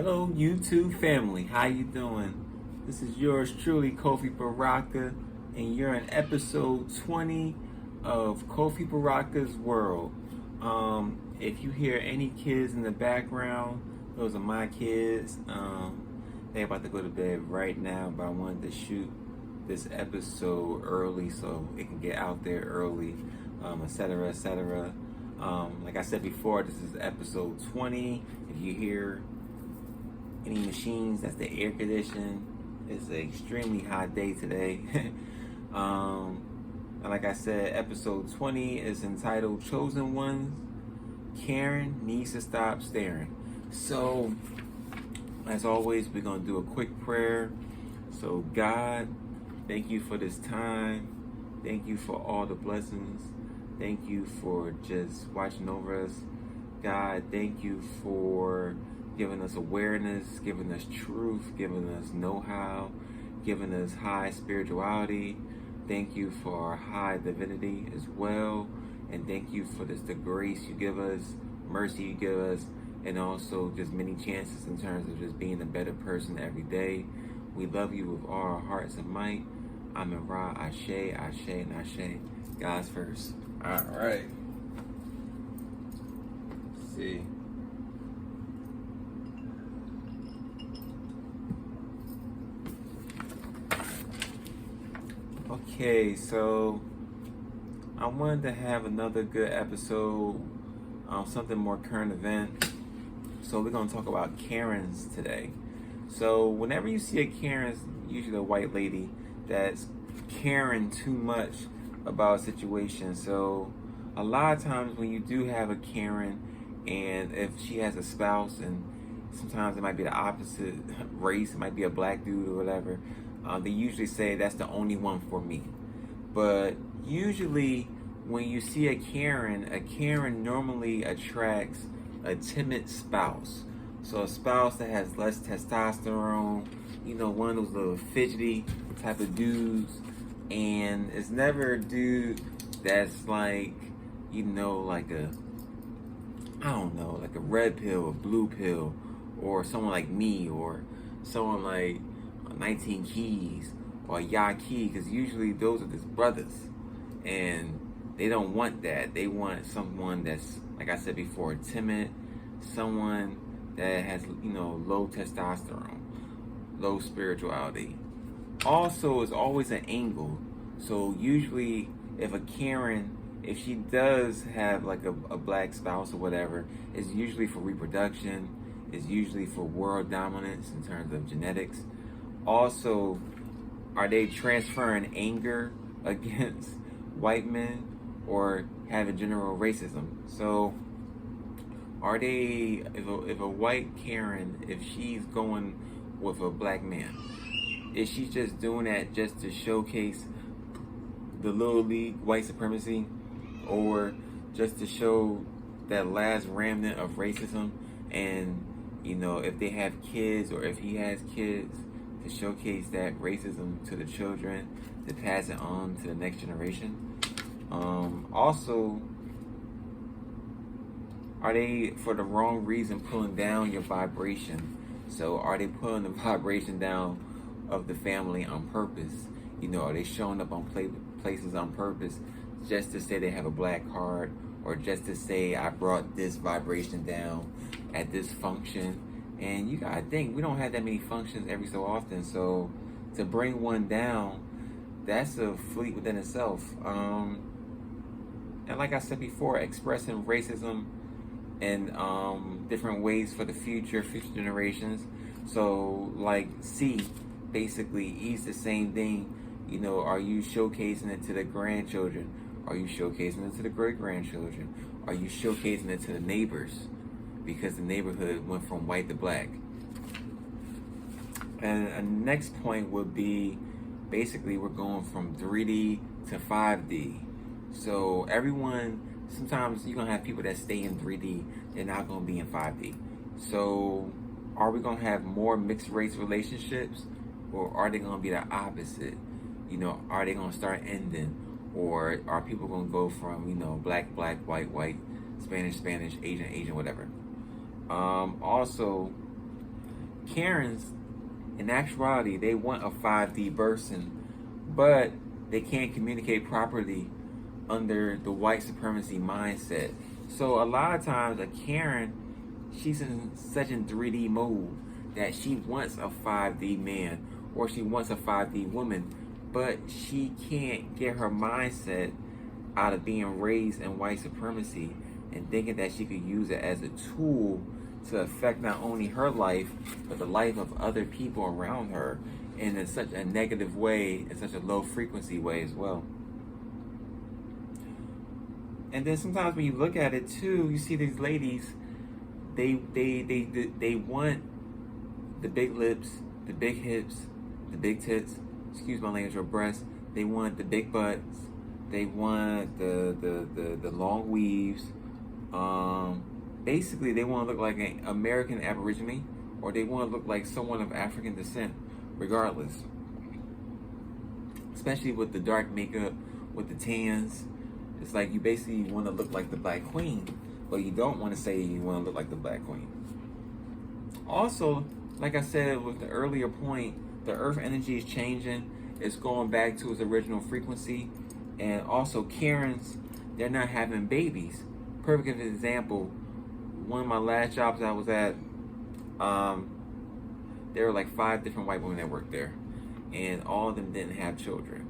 Hello YouTube family, how you doing? This is yours truly, Kofi Baraka, and you're in episode 20 of Kofi Baraka's World. If you hear any kids in the background, those are my kids. They're about to go to bed right now, but I wanted to shoot this episode early so it can get out there early, etc., etc. Like I said before, this is episode 20. If you hear any machines, that's the air conditioning. It's an extremely hot day today. And like I said, episode 20 is entitled Chosen Ones. Karen needs to stop staring. So, as always, we're going to do a quick prayer. So, God, thank you for this time. Thank you for all the blessings. Thank you for just watching over us. God, thank you for giving us awareness, giving us truth, giving us know-how, giving us high spirituality. Thank you for our high divinity as well. And thank you for the grace you give us, mercy you give us, and also just many chances in terms of just being a better person every day. We love you with all our hearts and might. Amen. Ra, Ashe, Ashe, and Ashe. God's first. All right. Let's see. Okay, so I wanted to have another good episode, something more current event. So we're going to talk about Karens today. So whenever you see a Karen, it's usually a white lady that's caring too much about a situation. So a lot of times when you do have a Karen, and if she has a spouse, and sometimes it might be the opposite race, it might be a black dude or whatever, they usually say that's the only one for me. But usually when you see a Karen normally attracts a timid spouse. So a spouse that has less testosterone, one of those little fidgety type of dudes. And it's never a dude that's like, like a red pill or blue pill, or someone like me, or someone like 19 Keys or Yaki, because usually those are just brothers, and they don't want that. They want someone that's, like I said before, timid, someone that has low testosterone, low spirituality. Also, is always an angle. So usually, if a Karen, if she does have like a black spouse or whatever, it's usually for reproduction. It's usually for world dominance in terms of genetics. Also, are they transferring anger against white men or having general racism? So, are they, if a white Karen, if she's going with a black man, is she just doing that just to showcase the little league white supremacy, or just to show that last remnant of racism? And if they have kids, or if he has kids, to showcase that racism to the children, to pass it on to the next generation. Also, are they for the wrong reason pulling down your vibration? So are they pulling the vibration down of the family on purpose? Are they showing up on places on purpose just to say they have a black card, or just to say I brought this vibration down at this function? And you gotta think, we don't have that many functions every so often, so to bring one down, that's a fleet within itself. And like I said before, expressing racism in different ways for the future generations. So like C, basically E's the same thing. Are you showcasing it to the grandchildren? Are you showcasing it to the great-grandchildren? Are you showcasing it to the neighbors? Because the neighborhood went from white to black. And a next point would be, basically we're going from 3D to 5D. So everyone, sometimes you're going to have people that stay in 3D, they're not going to be in 5D. So are we going to have more mixed race relationships, or are they going to be the opposite? Are they going to start ending? Or are people going to go from, black, black, white, white, Spanish, Spanish, Asian, Asian, whatever? Also, Karens, in actuality, they want a 5D person, but they can't communicate properly under the white supremacy mindset. So a lot of times a Karen, she's in such in 3D mode that she wants a 5D man or she wants a 5D woman, but she can't get her mindset out of being raised in white supremacy and thinking that she could use it as a tool to affect not only her life, but the life of other people around her in such a negative way, in such a low frequency way as well. And then sometimes when you look at it too, you see these ladies, they want the big lips, the big hips, the big tits, excuse my language, or breasts. They want the big butts. They want the long weaves. Basically, they want to look like an American Aborigine, or they want to look like someone of African descent, regardless. Especially with the dark makeup, with the tans. It's like you basically want to look like the Black Queen, but you don't want to say you want to look like the Black Queen. Also, like I said with the earlier point, the earth energy is changing. It's going back to its original frequency. And also Karens, they're not having babies. Perfect example, one of my last jobs I was at, there were like 5 different white women that worked there. And all of them didn't have children.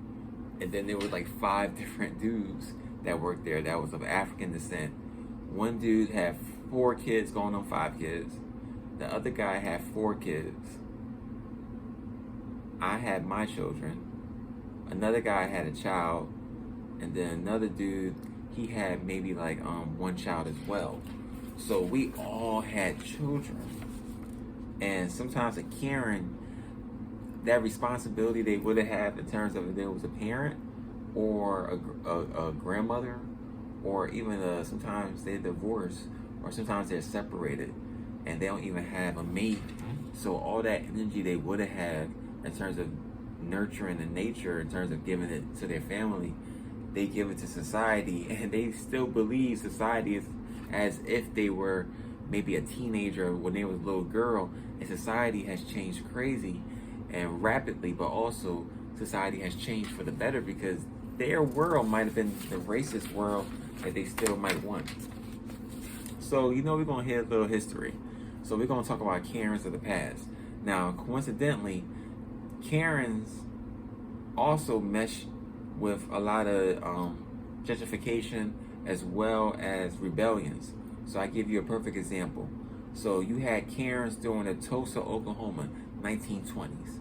And then there were like 5 different dudes that worked there that was of African descent. One dude had 4 kids going on 5 kids. The other guy had 4 kids. I had my children. Another guy had a child. And then another dude, he had maybe like 1 child as well. So we all had children. And sometimes a Karen, that responsibility they would have had in terms of if there was a parent or a grandmother, or even sometimes they're divorced, or sometimes they're separated and they don't even have a mate. So all that energy they would have had in terms of nurturing the nature, in terms of giving it to their family, they give it to society, and they still believe society is as if they were maybe a teenager when they was a little girl. And society has changed crazy and rapidly, but also society has changed for the better because their world might have been the racist world that they still might want. So, we're going to hit a little history. So we're going to talk about Karens of the past. Now, coincidentally, Karens also mesh with a lot of gentrification as well as rebellions. So I give you a perfect example. So you had Karens during the Tulsa, Oklahoma, 1920s.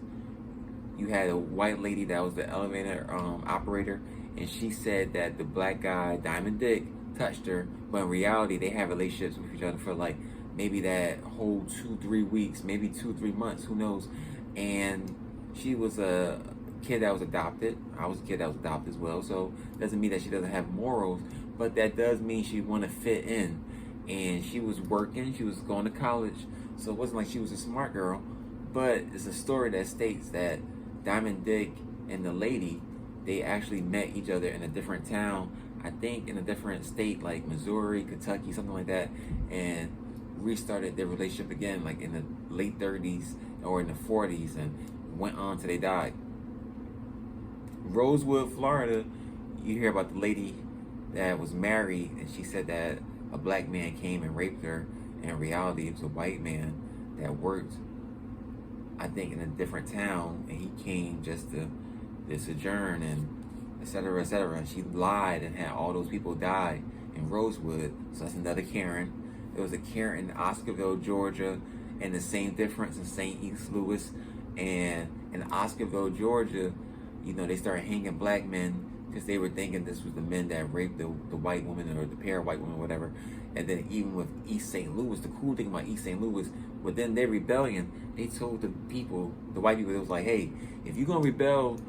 You had a white lady that was the elevator operator, and she said that the black guy, Diamond Dick, touched her, but in reality, they had relationships with each other for like maybe that whole 2-3 weeks, maybe 2-3 months, who knows. And she was a kid that was adopted. I was a kid that was adopted as well, so doesn't mean that she doesn't have morals, but that does mean she want to fit in. And she was working, she was going to college, so it wasn't like she was a smart girl, but it's a story that states that Diamond Dick and the lady, they actually met each other in a different town, I think in a different state like Missouri, Kentucky, something like that, and restarted their relationship again like in the late 30s or in the 40s, and went on till they died. Rosewood, Florida, you hear about the lady that was married, and she said that a black man came and raped her. In reality, it was a white man that worked, I think, in a different town, and he came just to sojourn and etc., etc. She lied and had all those people die in Rosewood. So that's another Karen. There was a Karen in Oscarville, Georgia, and the same difference in St. Louis. And in Oscarville, Georgia, they started hanging black men because they were thinking this was the men that raped the white woman or the pair of white women or whatever. And then even with East St. Louis, the cool thing about East St. Louis, within their rebellion, they told the white people, it was like, hey, if you're going to rebel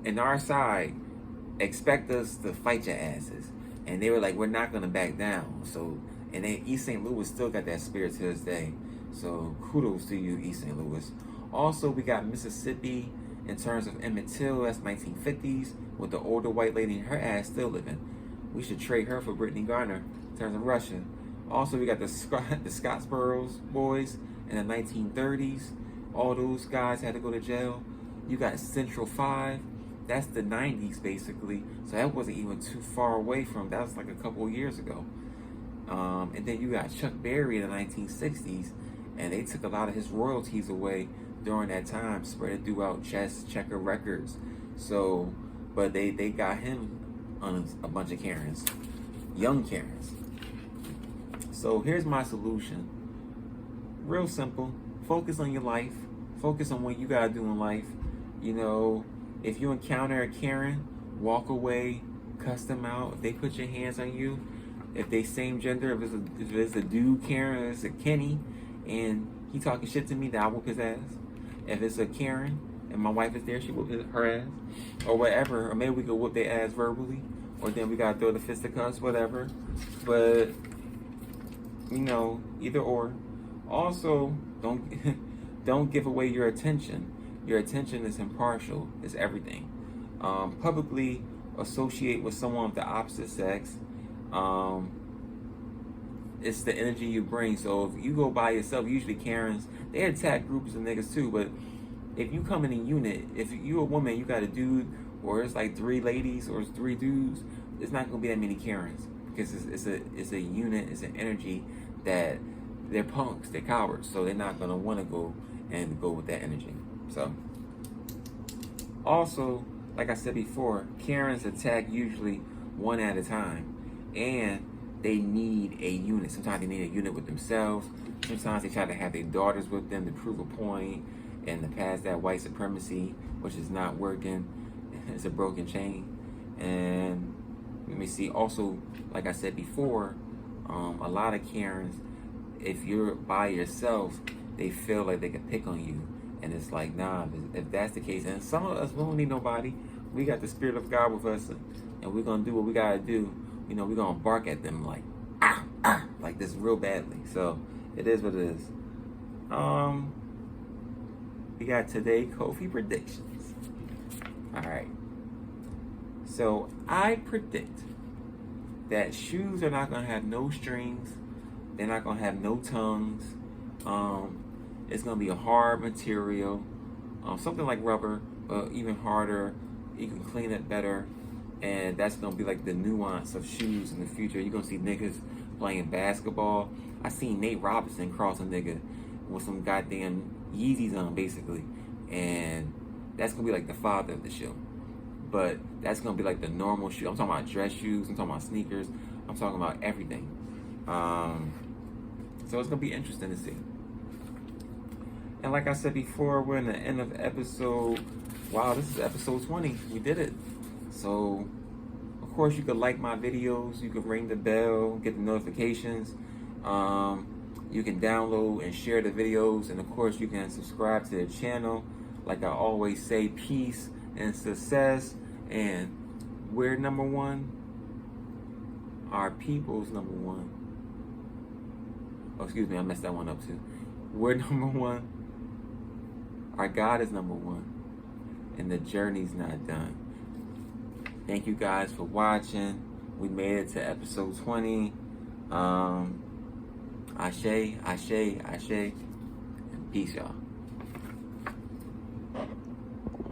in our side, expect us to fight your asses. And they were like, we're not going to back down. So, and then East St. Louis still got that spirit to this day. So kudos to you, East St. Louis. Also, we got Mississippi in terms of Emmett Till, that's 1950s, with the older white lady and her ass still living. We should trade her for Brittany Garner in terms of Russia. Also, we got the Scottsboro boys in the 1930s. all those guys had to go to jail. You got Central 5. That's the 90s, basically. So that wasn't even too far away from, that was like a couple of years ago. And then you got Chuck Berry in the 1960s, and they took a lot of his royalties away during that time, spread it throughout Chess Checker Records. So, but they got him on a bunch of Karens, young Karens. So here's my solution. Real simple. Focus on your life. Focus on what you gotta do in life. You know, if you encounter a Karen, walk away, cuss them out. If they put your hands on you, if they same gender, if it's a dude Karen, if it's a Kenny, and he talking shit to me, then I whoop his ass. If it's a Karen and my wife is there, she whoop her ass, or whatever. Or maybe we could whoop their ass verbally, or then we gotta throw the fisticuffs, whatever. But you know, either or. Also, don't give away your attention. Your attention is impartial. It's everything. Publicly associate with someone of the opposite sex. It's the energy you bring. So if you go by yourself, usually Karens, they attack groups of niggas too. But if you come in a unit, if you a woman, you got a dude, or it's like 3 ladies or it's 3 dudes, it's not gonna be that many Karens, because it's a unit, it's an energy that they're punks, they're cowards, so they're not gonna want to go with that energy. So also, like I said before, Karens attack usually one at a time, and they need a unit. Sometimes they need a unit with themselves. Sometimes they try to have their daughters with them to prove a point and to pass that white supremacy, which is not working. It's a broken chain. And let me see, also, like I said before, a lot of Karens, if you're by yourself, they feel like they can pick on you. And it's like, nah, if that's the case, and some of us, we don't need nobody. We got the Spirit of God with us, and we're going to do what we got to do. You know, we're going to bark at them like, like this real badly. So, it is what it is. We got today Kofi predictions. All right. So, I predict that shoes are not going to have no strings. They're not going to have no tongues. It's going to be a hard material. Something like rubber, but even harder. You can clean it better. And that's going to be like the nuance of shoes in the future. You're going to see niggas playing basketball. I seen Nate Robinson cross a nigga with some goddamn Yeezys on, basically. And that's going to be like the father of the shoe. But that's going to be like the normal shoe. I'm talking about dress shoes. I'm talking about sneakers. I'm talking about everything. So it's going to be interesting to see. And like I said before, we're in the end of episode. Wow, this is episode 20. We did it. So, of course, you could like my videos. You could ring the bell, get the notifications. You can download and share the videos. And, of course, you can subscribe to the channel. Like I always say, peace and success. And we're number one. Our people's number one. Oh, excuse me, I messed that one up too. We're number one. Our God is number one. And the journey's not done. Thank you guys for watching. We made it to episode 20. Ashe, Ashe, Ashe. And peace, y'all.